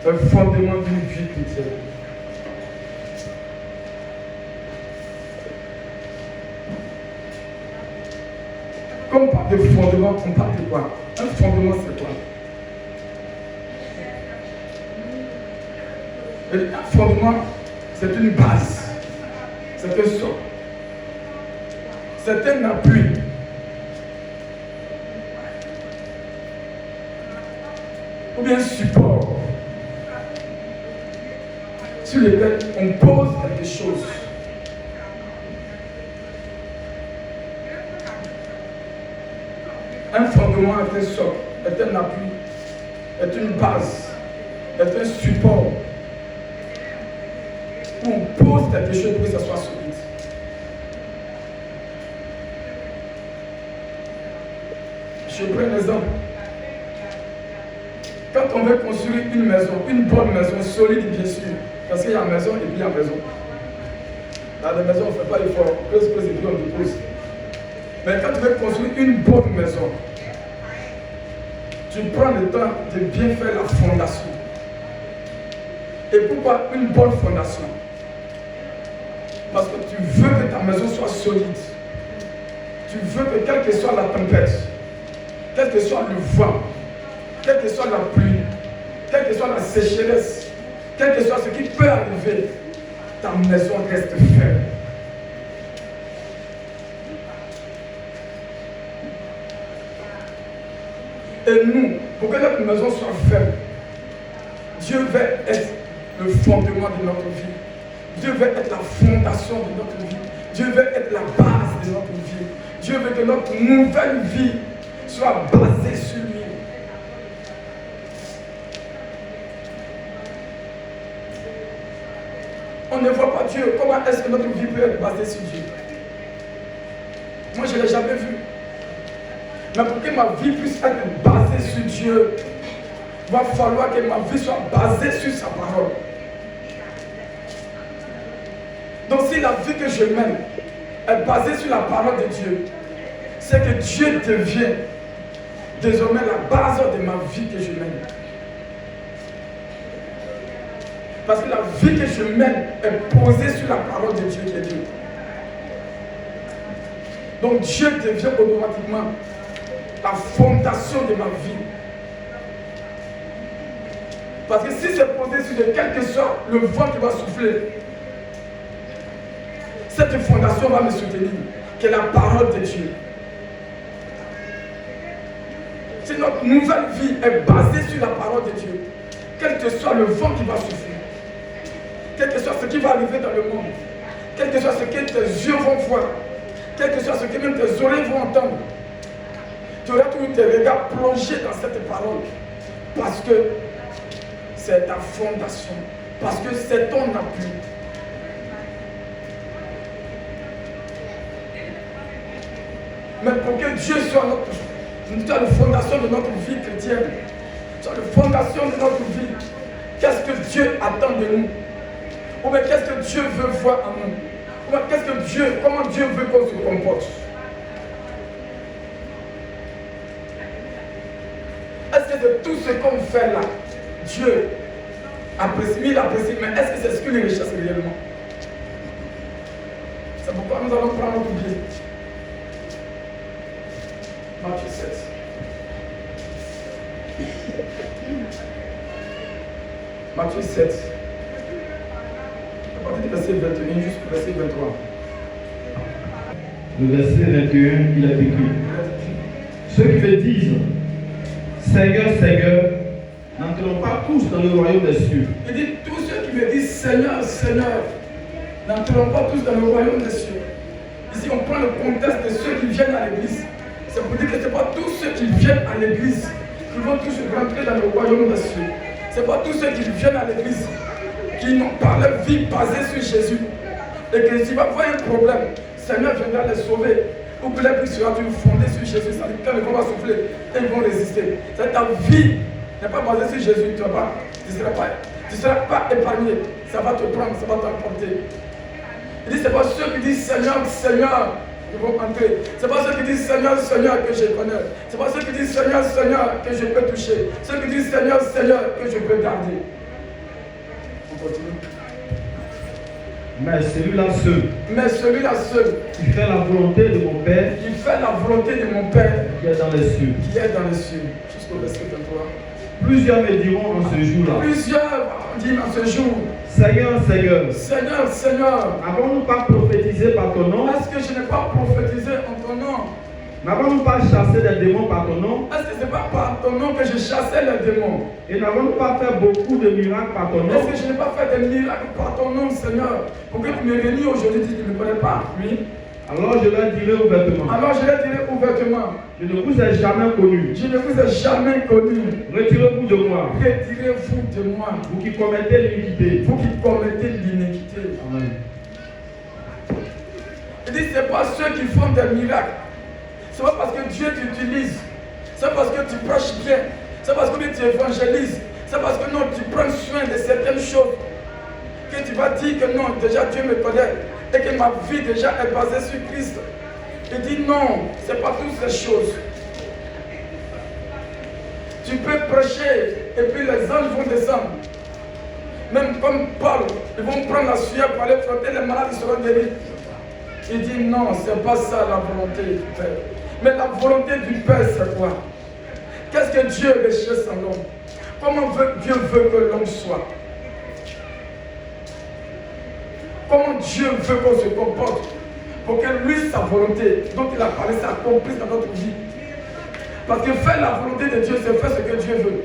un fondement d'une vie chrétienne. Quand on parle de fondement, on parle de quoi? Un fondement, c'est quoi? Un fondement, c'est une base, c'est un socle, c'est un appui. Ou bien un support sur lequel on pose quelque chose. Un fondement est un socle, est un appui, est une base, est un support. Où on pose quelque chose pour que ça soit solide. Je prends un exemple. Quand on veut construire une maison, une bonne maison, solide bien sûr, parce qu'il y a maison et puis il y a maison. Dans la maison, on ne fait pas l'effort, pose et puis on dépose. Mais quand tu veux construire une bonne maison, tu prends le temps de bien faire la fondation. Et pourquoi une bonne fondation? Parce que tu veux que ta maison soit solide. Tu veux que quelle que soit la tempête, quel que soit le vent, quelle que soit la pluie, quelle que soit la sécheresse, quel que soit ce qui peut arriver, ta maison reste ferme. Et nous, pour que notre maison soit ferme, Dieu veut être le fondement de notre vie. Dieu veut être la fondation de notre vie. Dieu veut être la base de notre vie. Dieu veut que notre nouvelle vie soit basée sur lui. On ne voit pas Dieu. Comment est-ce que notre vie peut être basée sur Dieu? Moi, je ne l'ai jamais vu. Mais pour que ma vie puisse être basée sur Dieu, il va falloir que ma vie soit basée sur sa parole. Donc si la vie que je mène est basée sur la parole de Dieu, c'est que Dieu devient désormais la base de ma vie que je mène. Parce que la vie que je mène est posée sur la parole de Dieu qui est Dieu. Donc Dieu devient automatiquement la fondation de ma vie. Parce que si c'est posé sur Dieu, quel que soit le vent qui va souffler, cette fondation va me soutenir, qui est la parole de Dieu. Si notre nouvelle vie est basée sur la parole de Dieu, quel que soit le vent qui va souffler, quel que soit ce qui va arriver dans le monde, quel que soit ce que tes yeux vont voir, quel que soit ce que même tes oreilles vont entendre, tu auras toujours tes regards plongés dans cette parole, parce que c'est ta fondation, parce que c'est ton appui. Mais pour que Dieu soit la fondation de notre vie chrétienne, soit la fondation de notre vie, qu'est-ce que Dieu attend de nous? Ou bien qu'est-ce que Dieu veut voir en nous? Ou bien comment Dieu veut qu'on se comporte? Est-ce que c'est tout ce qu'on fait là, Dieu apprécie, il apprécie, mais est-ce que c'est ce qu'il recherche réellement? C'est pourquoi nous allons prendre notre Bible. Matthieu 7. Matthieu 7. À partir du verset 21 jusqu'au verset 23. Le verset 21, il a écrit: ceux qui me disent Seigneur, Seigneur, n'entreront pas tous dans le royaume des cieux. Il dit, tous ceux qui me disent Seigneur, Seigneur, n'entreront pas tous dans le royaume des cieux. Ici, on prend le contexte de ceux qui viennent à l'église. C'est pour dire que ce n'est pas tous ceux qui viennent à l'église qui vont tous rentrer dans le royaume des cieux. Ce n'est pas tous ceux qui viennent à l'église qui n'ont pas leur vie basée sur Jésus. Et que s'il va avoir un problème, le Seigneur viendra les sauver. Ou que leur vie sera toujours fondée sur Jésus. Ça dit que quand le vent va souffler, ils vont résister. C'est ta vie n'est pas basée sur Jésus. Tu ne seras pas épargné. Ça va te prendre, ça va t'emporter. Il dit, ce n'est pas ceux qui disent Seigneur, Seigneur, qui vont entrer. Ce n'est pas ceux qui disent Seigneur, Seigneur que je connais. Ce n'est pas ceux qui disent Seigneur, Seigneur que je peux toucher. Ceux qui disent Seigneur, Seigneur que je peux garder. On continue. Mais celui-là seul, Mais celui-là seul, qui fait la volonté de mon Père, qui fait la volonté de mon Père, qui est dans les cieux. qui est dans les cieux. Jusqu'au verset 23. Plusieurs me diront en ce jour-là, Plusieurs disent en ce jour, Seigneur, Seigneur, Seigneur, Seigneur, n'avons-nous pas prophétisé par ton nom? est-ce que je n'ai pas prophétisé en ton nom? N'avons-nous pas chassé des démons par ton nom? Est-ce que ce n'est pas par ton nom que je chassais les démons? Et n'avons-nous pas fait beaucoup de miracles par ton nom? Est-ce que je n'ai pas fait des miracles par ton nom, Seigneur? Pour que tu me réunis aujourd'hui, tu ne me connais pas? Oui. Alors je leur dirai ouvertement, Alors je leur dirai ouvertement, je ne vous ai jamais connu. je ne vous ai jamais connu. Retirez-vous de moi, Retirez-vous de moi, vous qui commettez l'iniquité. vous qui commettez l'iniquité. Amen. Il dit, ce n'est pas ceux qui font des miracles. Ce n'est pas parce que Dieu t'utilise. C'est parce que tu prêches bien. C'est parce que tu évangélises. C'est parce que non, tu prends soin de certaines choses. Que tu vas dire que non, déjà Dieu me connaît. Et que ma vie déjà est basée sur Christ. Il dit non, ce n'est pas toutes ces choses. Tu peux prêcher et puis les anges vont descendre. Même comme Paul, ils vont prendre la sueur pour aller frotter, les malades ils seront guéris. Il dit non, ce n'est pas ça la volonté du Père. Mais la volonté du Père, c'est quoi? Qu'est-ce que Dieu recherche en l'homme? Comment Dieu veut que l'homme soit? Comment Dieu veut qu'on se comporte pour que lui, sa volonté, dont il a parlé, s'accomplisse dans notre vie? Parce que faire la volonté de Dieu, c'est faire ce que Dieu veut.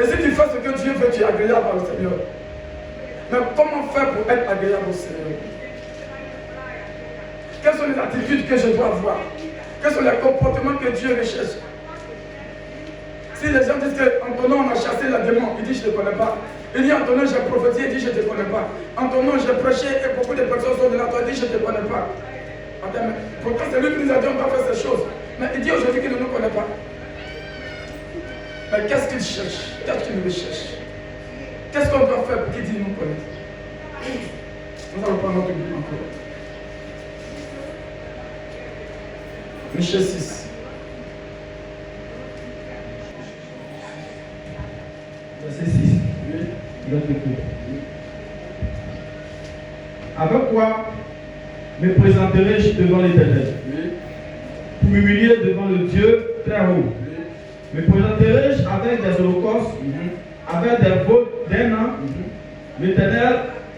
Et si tu fais ce que Dieu veut, tu es agréable au Seigneur. Mais comment faire pour être agréable au Seigneur? Quelles sont les attitudes que je dois avoir? Quels sont les comportements que Dieu recherche? Si les gens disent qu'en ton nom on a chassé la démon, il dit je ne te connais pas. Il dit en ton nom j'ai prophétisé, il dit je ne te connais pas. En ton nom j'ai prêché et beaucoup de personnes sont de la toi, il dit je ne te connais pas. Pourtant c'est lui qui nous a dit on doit faire ces choses. Mais il dit aujourd'hui qu'il ne nous connaît pas. Mais qu'est-ce qu'il cherche? Qu'est-ce qu'il recherche? Qu'est-ce qu'on doit faire pour qu'il dise nous connaître? Nous allons prendre notre Bible encore. Michée 6. Verset 6. Oui. Il va t'écouter. Avec quoi me présenterai-je devant l'Éternel? Oui. Pour m'humilier devant le Dieu très haut. Oui. Me présenterai-je avec des holocaustes, avec des veaux d'un an? L'Éternel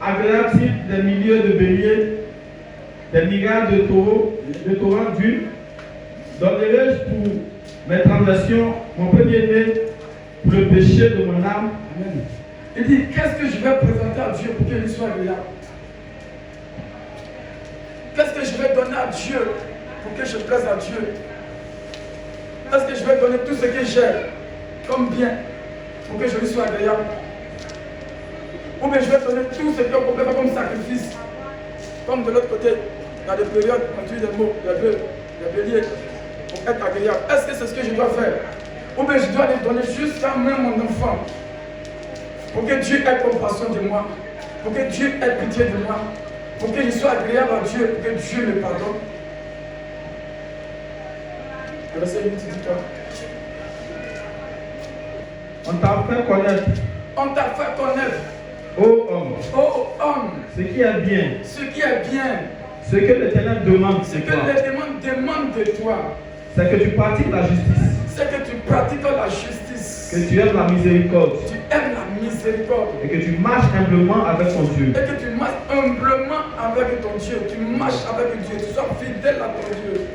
agréera-t-il des milliers de béliers, des milliards de taureaux, de torrents d'huile? Donnerai-je pour mes transgressions mon premier-né, pour le péché de mon âme? Amen. Il dit, qu'est-ce que je vais présenter à Dieu pour qu'il soit agréable? Qu'est-ce que je vais donner à Dieu pour que je plaise à Dieu? Est-ce que je vais donner tout ce que j'ai comme bien pour que je lui sois agréable? Ou bien je vais donner tout ce qu'on peut faire comme sacrifice? Comme de l'autre côté, il y a des périodes, on tue des mots, des bœufs, des béliers, pour être agréable. Est-ce que c'est ce que je dois faire? Ou bien je dois les donner jusqu'à même mon enfant, pour que Dieu ait compassion de moi, pour que Dieu ait pitié de moi, pour que je sois agréable à Dieu, pour que Dieu me pardonne. Le verset 8 dit quoi? On t'a fait connaître, On t'a fait connaître, ô homme, ô homme, ce qui est bien, ce qui est bien, ce que l'Éternel demande, ce c'est que quoi? les démons demandent de toi, C'est que tu pratiques la justice, c'est que tu pratiques la justice, que tu aimes la miséricorde tu aimes la miséricorde, et que tu marches humblement avec ton Dieu. et que tu marches humblement avec ton Dieu, tu marches avec Dieu, tu sois fidèle à ton Dieu.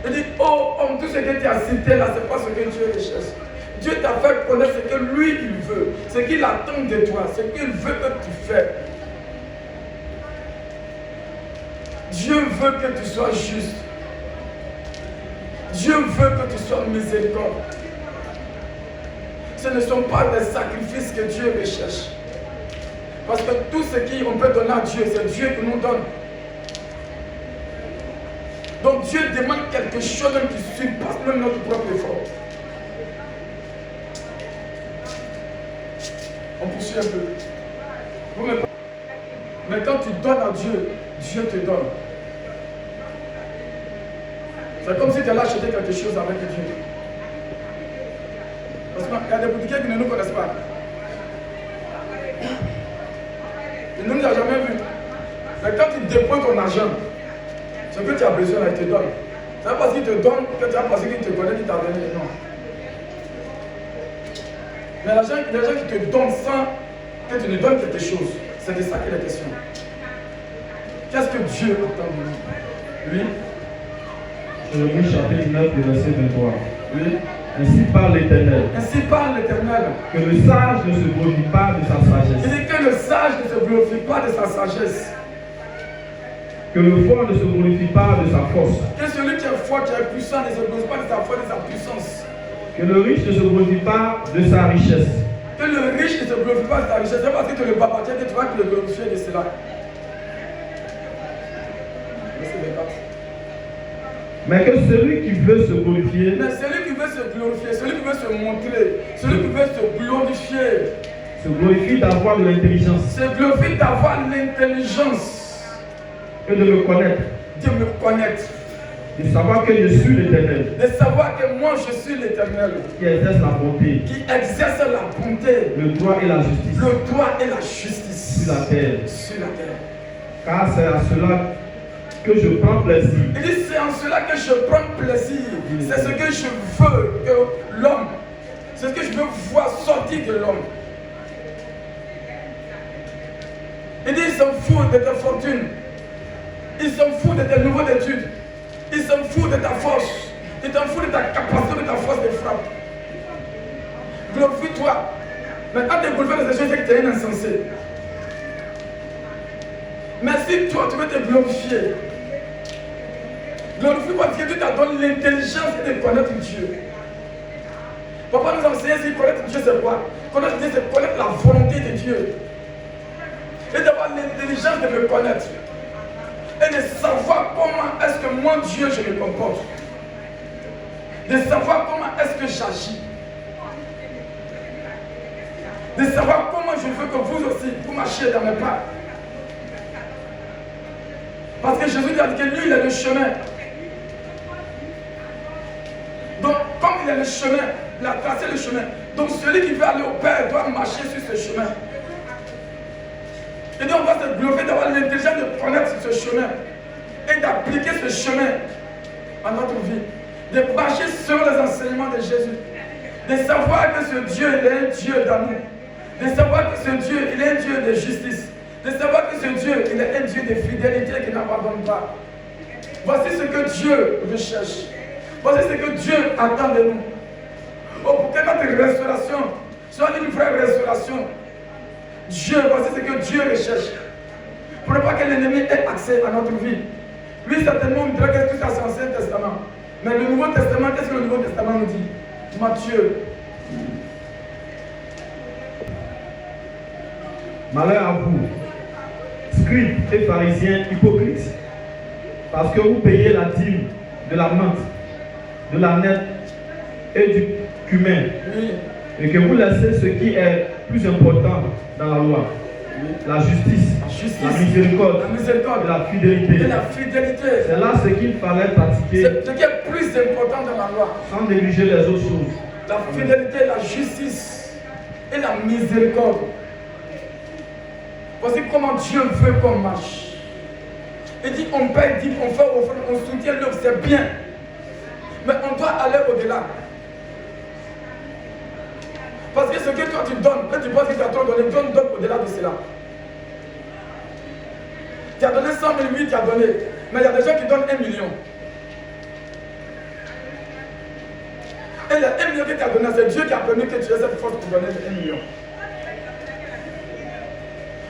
Il dit, oh homme, tout ce que tu as cité là, ce n'est pas ce que Dieu recherche. Dieu t'a fait connaître ce que lui il veut, ce qu'il attend de toi, ce qu'il veut que tu fais. Dieu veut que tu sois juste. Dieu veut que tu sois miséricorde. Ce ne sont pas des sacrifices que Dieu recherche. Parce que tout ce qu'on peut donner à Dieu, c'est Dieu qui nous donne. Donc Dieu demande quelque chose qui surpasse même notre propre effort. On poursuit un peu. Mais quand tu donnes à Dieu, Dieu te donne. C'est comme si tu allais acheter quelque chose avec Dieu. Parce qu'il y a des boutiquiers qui ne nous connaissent pas. Il ne nous a jamais vu. Mais quand tu déposes ton argent, ce que tu as besoin, là, il te donne. Ce n'est pas parce qu'il te donne que tu as pensé qu'il te connaît, qu'il t'a donné. Non. Mais les gens qui te donnent sans que tu lui donnes quelque chose, c'est de ça qu'il est question. Qu'est-ce que Dieu attend de nous? Oui. Jérémie chapitre 9, verset 23. Oui. Ainsi parle l'Éternel. Ainsi parle l'Éternel. Que le sage ne se glorifie pas de sa Il sagesse. dit que le sage ne se glorifie pas de sa sagesse. Que le fort ne se glorifie pas de sa force. Que celui qui est fort, qui est puissant, ne se glorifie pas de sa force, de sa puissance. Que le riche ne se glorifie pas de sa richesse. Que le riche ne se glorifie pas de sa richesse. C'est parce que tu le babaties que tu vas te le glorifier de cela. Mais que celui qui veut se glorifier, Mais celui qui veut se glorifier, celui qui veut se montrer, celui qui veut se glorifier, se glorifie d'avoir de l'intelligence se glorifie d'avoir l'intelligence et de me connaître, de me connaître, de savoir que je suis l'Éternel, de savoir que moi je suis l'Éternel, qui exerce la bonté, qui exerce la bonté, le droit et la justice le droit et la justice sur la terre. sur la terre. Car c'est à cela que je prends plaisir. Il dit c'est en cela que je prends plaisir. C'est ce que je veux que l'homme, c'est ce que je veux voir sortir de l'homme. Il dit ils s'en foutent de ta fortune. Ils s'en foutent de tes niveaux d'études. Ils s'en foutent de ta force. Ils s'en foutent de ta capacité, de ta force de frappe. Glorifie-toi. Mais quand tu es glorifié dans ces choses, c'est que tu es un insensé. Mais si toi tu veux te glorifier, glorifie parce que Dieu t'a donné l'intelligence de connaître Dieu. Papa nous a enseigné si connaître Dieu c'est quoi? Connaître Dieu c'est connaître la volonté de Dieu. Et d'avoir l'intelligence de me connaître. Et de savoir comment est-ce que moi Dieu je me comporte. De savoir comment est-ce que j'agis. De savoir comment je veux que vous aussi, vous marchiez dans mes pas. Parce que Jésus a dit que lui, il est le chemin. Donc, comme il est le chemin, il a tracé le chemin. Donc, celui qui veut aller au Père doit marcher sur ce chemin. Et donc, on va se glorifier d'avoir l'intelligence de connaître ce chemin et d'appliquer ce chemin à notre vie. De marcher selon les enseignements de Jésus. De savoir que ce Dieu, il est un Dieu d'amour. De savoir que ce Dieu, il est un Dieu de justice. De savoir que ce Dieu, il est un Dieu de fidélité qui n'abandonne pas. Voici ce que Dieu recherche. Voici ce que Dieu attend de nous. Oh, pour que notre restauration soit une vraie restauration. Dieu, voici ce que Dieu recherche. Pour ne pas que l'ennemi ait accès à notre vie. Lui, certainement, il dirait que tout ça c'est l'Ancien Testament. Mais le Nouveau Testament, qu'est-ce que le Nouveau Testament nous dit? Matthieu. Malheur à vous, scribes et pharisiens hypocrites, parce que vous payez la dîme de la menthe, de la nette et du cumin, Oui. et que vous laissez ce qui est plus important dans la loi, la justice, la miséricorde et la fidélité. Et la fidélité. C'est là ce qu'il fallait pratiquer C'est ce qui est plus important dans la loi. sans négliger les autres choses. La fidélité, la justice et la miséricorde. Voici comment Dieu veut qu'on marche. Il dit on paye, dit on fait offrande, on soutient l'œuvre, c'est bien. Mais on doit aller au-delà. Parce que ce que toi tu donnes, quand tu penses que tu as trop donné, donne au-delà de cela. Tu as donné 100 000, oui, tu as donné. Mais il y a des gens qui donnent 1 million. Et les 1 million que tu as donné, c'est Dieu qui a permis que tu aies cette force pour donner 1 million.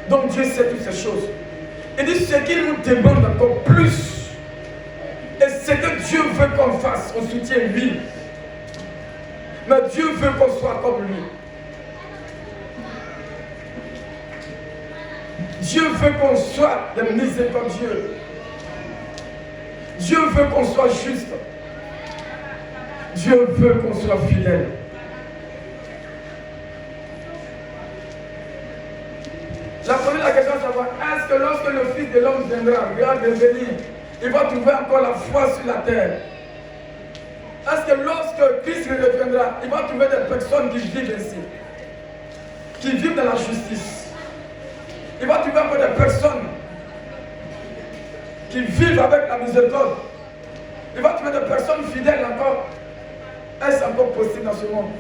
Donc Dieu sait toutes ces choses. Il dit ce qu'il nous demande encore plus. Et ce que Dieu veut qu'on fasse, on soutient lui. Mais Dieu veut qu'on soit comme lui. Dieu veut qu'on soit des miséricordieux. Dieu veut qu'on soit juste. Dieu veut qu'on soit fidèle. La première question à savoir, est-ce que lorsque le Fils de l'homme viendra, regarde venir, il va trouver encore la foi sur la terre? Est-ce que lorsque Christ reviendra, il va trouver des personnes qui vivent ainsi, qui vivent dans la justice, Il va trouver encore des personnes qui vivent avec la miséricorde. Il va trouver des personnes fidèles encore. Est-ce encore possible dans ce monde?